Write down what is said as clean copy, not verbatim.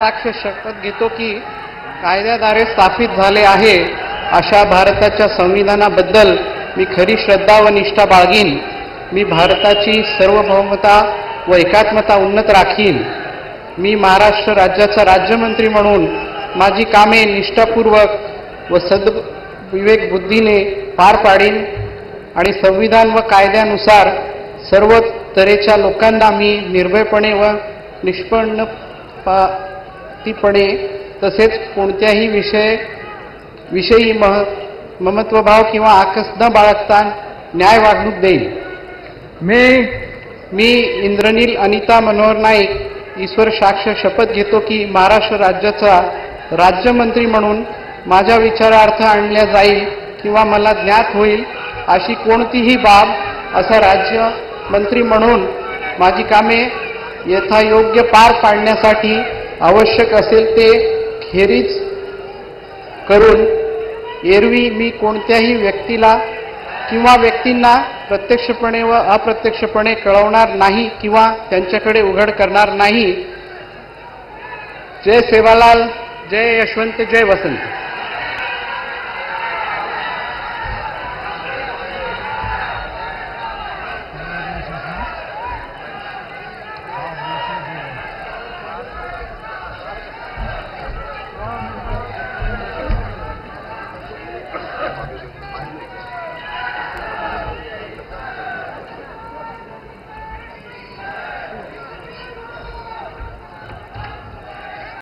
साक्ष शपथ घेतो की कायद्याद्वारे स्थापित झाले आहे अशा भारताच्या संविधानाबद्दल मी खरी श्रद्धा व निष्ठा बाळगीन। मी भारताची सार्वभौमता व एकात्मता उन्नत राखीन। मी महाराष्ट्र राज्याचा राज्यमंत्री म्हणून माझी कामे निष्ठापूर्वक व सद्विवेक बुद्धीने पार पाडीन आणि संविधान व कायद्यानुसार सर्व तऱ्हेच्या लोकांना मी निर्भयपणे व निष्पक्षपातीपणे तसेच कोणत्याही विषयी ममत्वभाव किंवा आकस न बाळगता न्याय वागणूक देईन। मी इंद्रनील अनिता मनोहर नाईक ईश्वर साक्ष शपथ घेतो की महाराष्ट्र राज्याचा राज्यमंत्री म्हणून माझ्या विचारार्थ आणल्या जाईल किंवा मला ज्ञात होईल अशी कोणतीही बाब असा राज्यमंत्री म्हणून माझी कामे यथायोग्य पार पाडण्यासाठी आवश्यक असेल ते खेरीज करून एरवी मी कोणत्याही व्यक्तीला किंवा व्यक्तींना प्रत्यक्षपणे व अप्रत्यक्षपणे कळवणार नाही किंवा त्यांच्याकडे उघड करणार नाही। जय सेवालाल, जय यशवंत, जय वसंत।